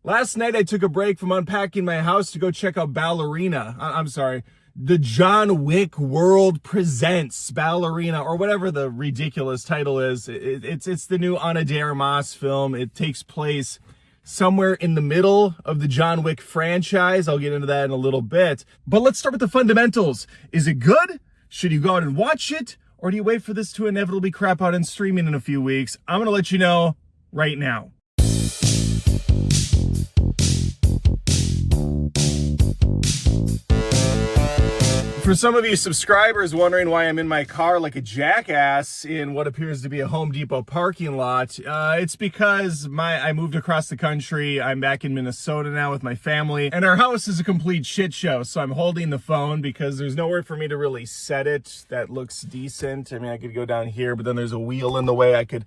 Last night I took a break from unpacking my house to go check out Ballerina. I'm sorry, the John Wick World Presents Ballerina, or whatever the ridiculous title is. It's the new Ana De Armas film. It takes place somewhere in the middle of the John Wick franchise. I'll get into that in a little bit. But let's start with the fundamentals. Is it good? Should you go out and watch it? Or do you wait for this to inevitably crap out on streaming in a few weeks? I'm going to let you know right now. For some of you subscribers wondering why I'm in my car like a jackass in what appears to be a Home Depot parking lot, it's because I moved across the country. I'm back in Minnesota now with my family, and our house is a complete shit show. So I'm holding the phone because there's nowhere for me to really set it that looks decent. I mean, I could go down here, but then there's a wheel in the way. I could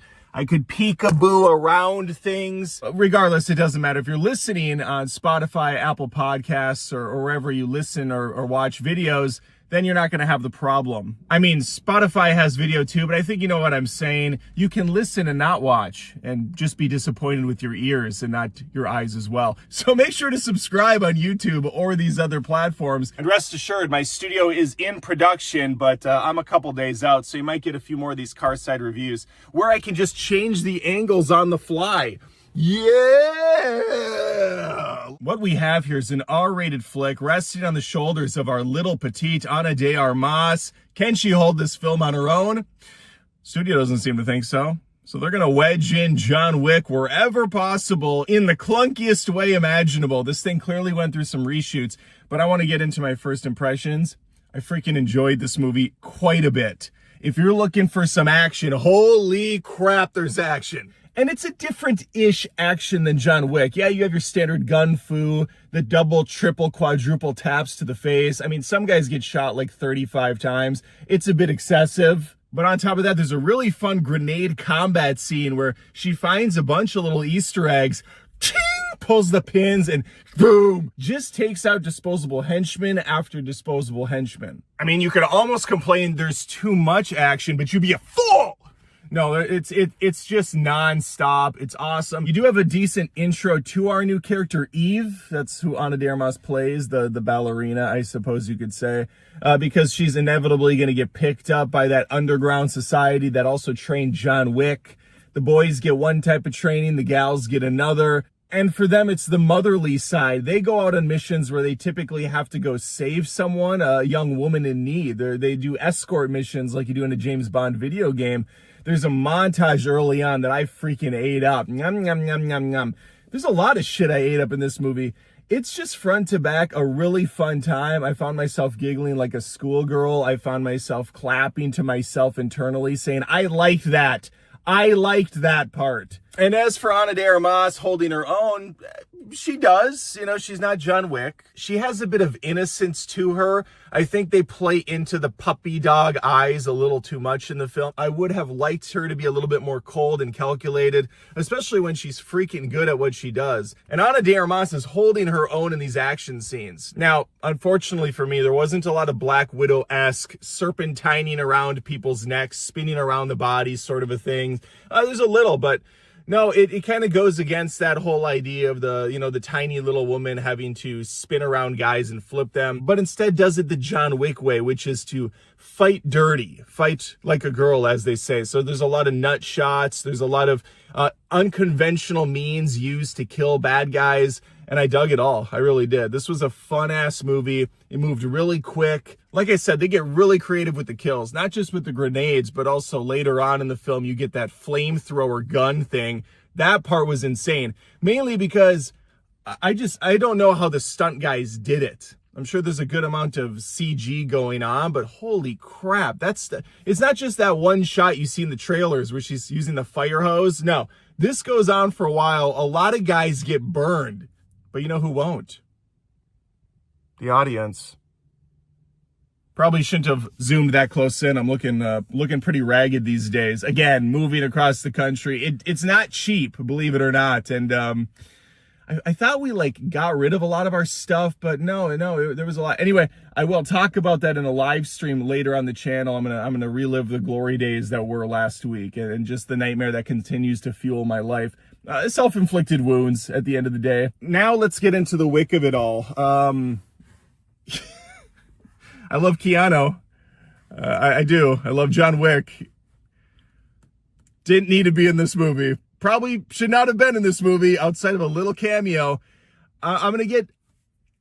peekaboo around things. Regardless, it doesn't matter. If you're listening on Spotify, Apple Podcasts, or wherever you listen or watch videos, then you're not going to have the problem. I mean, Spotify has video too, but I think you know what I'm saying. You can listen and not watch and just be disappointed with your ears and not your eyes as well. So make sure to subscribe on YouTube or these other platforms. And rest assured, my studio is in production, but I'm a couple days out, so you might get a few more of these car side reviews where I can just change the angles on the fly. Yeah! What we have here is an R-rated flick resting on the shoulders of our little petite Ana De Armas. Can she hold this film on her own? Studio doesn't seem to think so. So they're going to wedge in John Wick wherever possible in the clunkiest way imaginable. This thing clearly went through some reshoots, but I want to get into my first impressions. I freaking enjoyed this movie quite a bit. If you're looking for some action, holy crap, there's action. And it's a different-ish action than John Wick. Yeah, you have your standard gun fu, the double, triple, quadruple taps to the face. I mean, some guys get shot like 35 times. It's a bit excessive. But on top of that, there's a really fun grenade combat scene where she finds a bunch of little Easter eggs, ting, pulls the pins, and boom, just takes out disposable henchmen after disposable henchmen. I mean, you could almost complain there's too much action, but you'd be a fool! No, it's just non-stop. It's awesome. You do have a decent intro to our new character, Eve. That's who Ana De Armas plays, the ballerina, I suppose you could say, because she's inevitably going to get picked up by that underground society that also trained John Wick. The boys get one type of training, the gals get another. And for them, it's the motherly side. They go out on missions where they typically have to go save someone, a young woman in need. They do escort missions like you do in a James Bond video game. There's a montage early on that I freaking ate up. Yum, yum, yum, yum, yum. There's a lot of shit I ate up in this movie. It's just front to back a really fun time. I found myself giggling like a schoolgirl. I found myself clapping to myself internally saying, I liked that. I liked that part. And as for Ana De Armas holding her own, she does. You know, she's not John Wick. She has a bit of innocence to her. I think they play into the puppy dog eyes a little too much in the film. I would have liked her to be a little bit more cold and calculated, especially when she's freaking good at what she does. And Ana De Armas is holding her own in these action scenes. Now, unfortunately for me, there wasn't a lot of Black Widow-esque serpentining around people's necks, spinning around the bodies sort of a thing. There's a little, but no, it kind of goes against that whole idea of the tiny little woman having to spin around guys and flip them, but instead does it the John Wick way, which is to fight dirty, fight like a girl, as they say. So there's a lot of nut shots. There's a lot of unconventional means used to kill bad guys. And I dug it all. I really did. This was a fun-ass movie. It moved really quick. Like I said, they get really creative with the kills, not just with the grenades, but also later on in the film, you get that flamethrower gun thing. That part was insane, mainly because I don't know how the stunt guys did it. I'm sure there's a good amount of CG going on, but holy crap, it's not just that one shot you see in the trailers where she's using the fire hose. No, this goes on for a while. A lot of guys get burned. But you know who won't? The audience. Probably shouldn't have zoomed that close in. I'm looking pretty ragged these days. Again, moving across the country. It's not cheap, believe it or not. And I thought we got rid of a lot of our stuff, but no, there was a lot. Anyway, I will talk about that in a live stream later on the channel. I'm gonna relive the glory days that were last week and just the nightmare that continues to fuel my life. self-inflicted wounds at the end of the day. Now let's get into the Wick of it all. I love Keanu. I do. I love John Wick. Didn't need to be in this movie. Probably should not have been in this movie outside of a little cameo. I'm going to get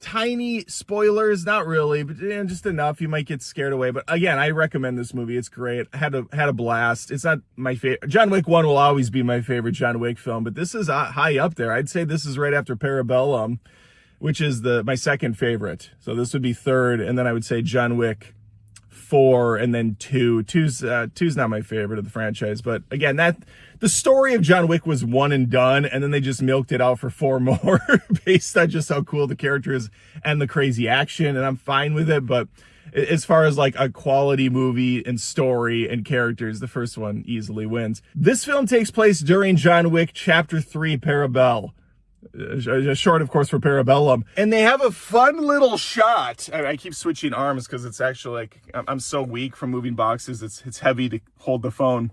tiny spoilers. Not really, but just enough. You might get scared away. But again, I recommend this movie. It's great. I had a blast. It's not my favorite. John Wick 1 will always be my favorite John Wick film, but this is high up there. I'd say this is right after Parabellum, which is my second favorite. So this would be third, and then I would say John Wick 4, and then 2. Two's not my favorite of the franchise, but again, the story of John Wick was one and done, and then they just milked it out for 4 more based on just how cool the character is and the crazy action, and I'm fine with it. But as far as like a quality movie and story and characters, the first one easily wins. This film takes place during John Wick Chapter 3, Parabellum. Short, of course, for Parabellum. And they have a fun little shot. I keep switching arms because it's actually like, I'm so weak from moving boxes. It's heavy to hold the phone.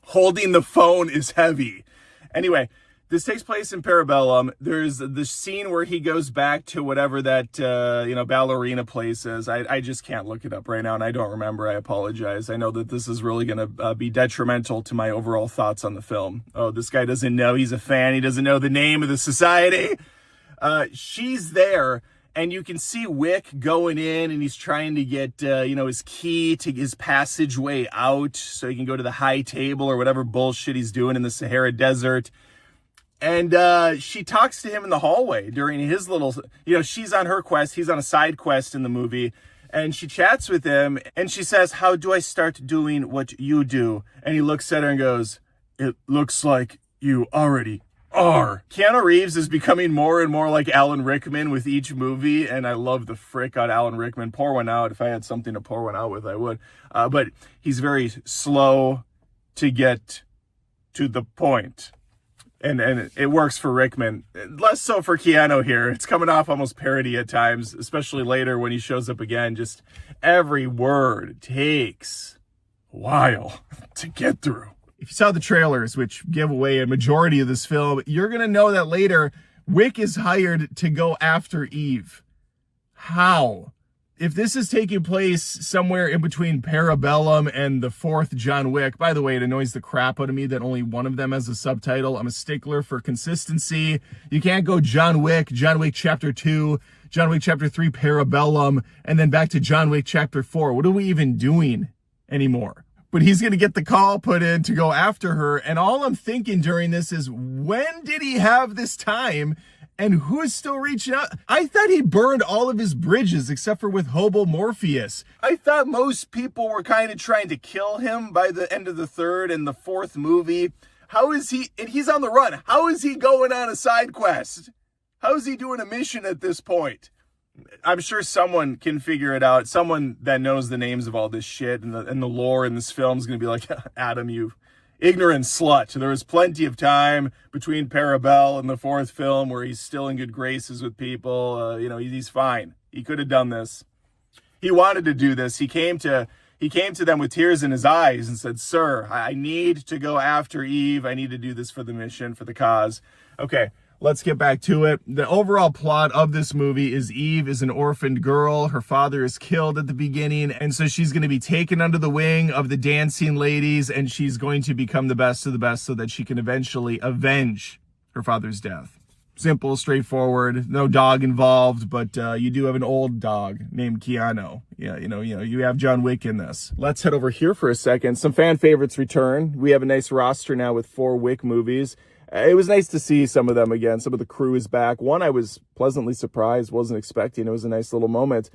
Holding the phone is heavy. Anyway, this takes place in Parabellum. There's the scene where he goes back to whatever that, Ballerina place is. I just can't look it up right now, and I don't remember. I apologize. I know that this is really going to be detrimental to my overall thoughts on the film. Oh, this guy doesn't know he's a fan. He doesn't know the name of the society. She's there, and you can see Wick going in, and he's trying to get, his key to his passageway out so he can go to the high table or whatever bullshit he's doing in the Sahara Desert. And she talks to him in the hallway during his little, she's on her quest. He's on a side quest in the movie. And she chats with him, and she says, "How do I start doing what you do?" And he looks at her and goes, "It looks like you already are." Keanu Reeves is becoming more and more like Alan Rickman with each movie, and I love the frick out Alan Rickman. Pour one out. If I had something to pour one out with, I would. But he's very slow to get to the point. And it works for Rickman. Less so for Keanu here. It's coming off almost parody at times, especially later when he shows up again. Just every word takes a while to get through. If you saw the trailers, which give away a majority of this film, you're going to know that later Wick is hired to go after Eve. How? If this is taking place somewhere in between Parabellum and the fourth John Wick, by the way, it annoys the crap out of me that only one of them has a subtitle. I'm a stickler for consistency. You can't go John Wick Chapter 2, John Wick Chapter 3, Parabellum, and then back to John Wick Chapter 4. What are we even doing anymore? But he's going to get the call put in to go after her, and all I'm thinking during this is, when did he have this time? And who is still reaching out? I thought he burned all of his bridges except for with Hobo Morpheus. I thought most people were kind of trying to kill him by the end of the third and the fourth movie. How is he, and he's on the run, how is he going on a side quest? How is he doing a mission at this point? I'm sure someone can figure it out. Someone that knows the names of all this shit and the lore in this film is going to be like, Adam, you ignorant slut. There was plenty of time between Parabellum and the fourth film where he's still in good graces with people. He's fine. He could have done this. He wanted to do this. He came to them with tears in his eyes and said, "Sir, I need to go after Eve. I need to do this for the mission, for the cause." Okay, let's get back to it. The overall plot of this movie is Eve is an orphaned girl. Her father is killed at the beginning, and so she's going to be taken under the wing of the dancing ladies, and she's going to become the best of the best so that she can eventually avenge her father's death. Simple, straightforward, no dog involved, but you do have an old dog named Keanu. Yeah, you have John Wick in this. Let's head over here for a second. Some fan favorites return. We have a nice roster now with 4 Wick movies. It was nice to see some of them again. Some of the crew is back. One I was pleasantly surprised, wasn't expecting. It was a nice little moment.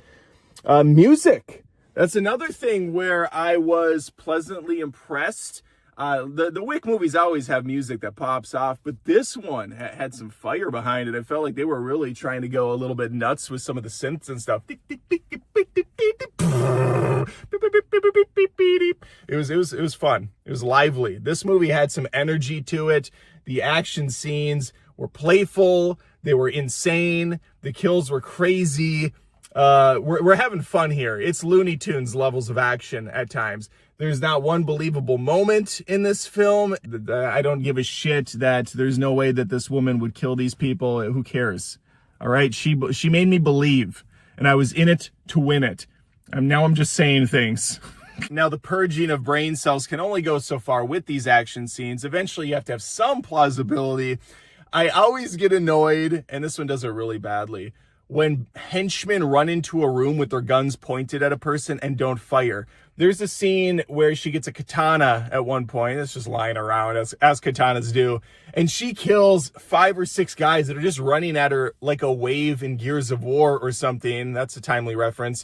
Music. That's another thing where I was pleasantly impressed. The Wick movies always have music that pops off, but this one had some fire behind it. I felt like they were really trying to go a little bit nuts with some of the synths and stuff. It was fun. It was lively. This movie had some energy to it. The action scenes were playful. They were insane. The kills were crazy. We're having fun here. It's Looney Tunes levels of action at times. There's not one believable moment in this film. I don't give a shit that there's no way that this woman would kill these people. Who cares? All right, she made me believe, and I was in it to win it. And now I'm just saying things. Now, the purging of brain cells can only go so far with these action scenes. Eventually, you have to have some plausibility. I always get annoyed, and this one does it really badly, when henchmen run into a room with their guns pointed at a person and don't fire. There's a scene where she gets a katana at one point. It's just lying around, as katanas do. And she kills 5 or 6 guys that are just running at her like a wave in Gears of War or something. That's a timely reference.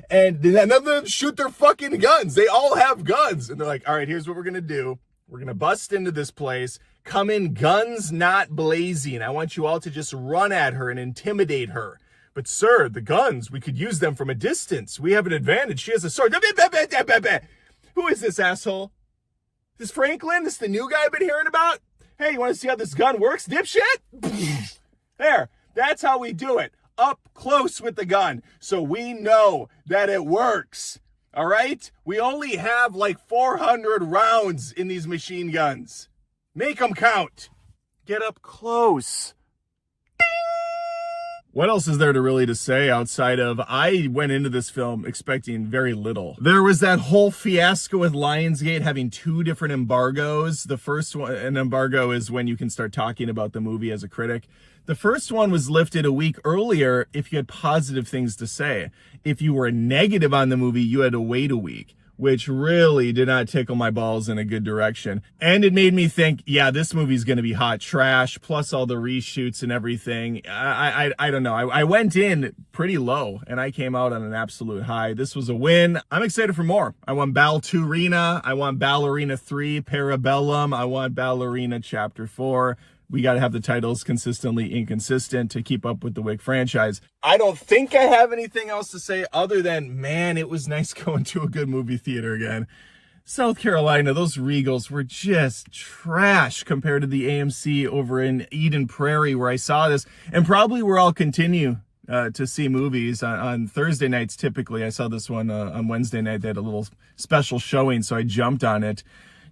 And none of them shoot their fucking guns. They all have guns. And they're like, all right, here's what we're going to do. We're going to bust into this place, come in guns not blazing. I want you all to just run at her and intimidate her. But sir, the guns, we could use them from a distance. We have an advantage. She has a sword. Who is this asshole? Is this Franklin? This the new guy I've been hearing about? Hey, you want to see how this gun works, dipshit? There, that's how we do it. Up close with the gun. So we know that it works. All right? We only have like 400 rounds in these machine guns. Make them count. Get up close. What else is there to say outside of I went into this film expecting very little. There was that whole fiasco with Lionsgate having 2 different embargoes. The first one, an embargo is when you can start talking about the movie as a critic. The first one was lifted a week earlier if you had positive things to say. If you were negative on the movie, you had to wait a week, which really did not tickle my balls in a good direction. And it made me think, yeah, this movie's going to be hot trash, plus all the reshoots and everything. I don't know. I went in pretty low, and I came out on an absolute high. This was a win. I'm excited for more. I want Ballerina. I want Ballerina 3, Parabellum. I want Ballerina Chapter 4. We got to have the titles consistently inconsistent to keep up with the Wick franchise. I don't think I have anything else to say other than, man, it was nice going to a good movie theater again. South Carolina, those Regals were just trash compared to the AMC over in Eden Prairie where I saw this. And probably where I'll continue to see movies on Thursday nights typically. I saw this one on Wednesday night. They had a little special showing, so I jumped on it.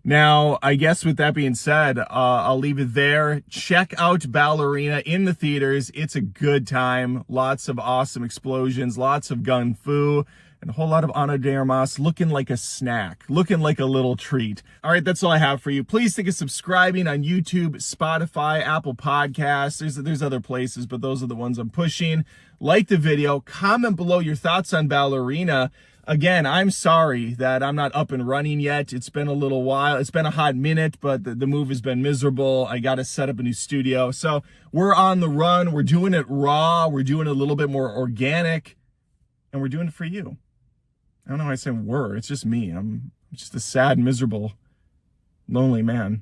Now, I guess with that being said, I'll leave it there. Check out Ballerina in the theaters. It's a good time. Lots of awesome explosions, lots of gun fu, and a whole lot of Ana De Armas looking like a snack, looking like a little treat. All right, that's all I have for you. Please think of subscribing on YouTube, Spotify, Apple Podcasts. There's other places, but those are the ones I'm pushing. Like the video. Comment below your thoughts on Ballerina. Again, I'm sorry that I'm not up and running yet. It's been a little while. It's been a hot minute, but the move has been miserable. I got to set up a new studio. So we're on the run. We're doing it raw. We're doing it a little bit more organic. And we're doing it for you. I don't know why I say we're. It's just me. I'm just a sad, miserable, lonely man.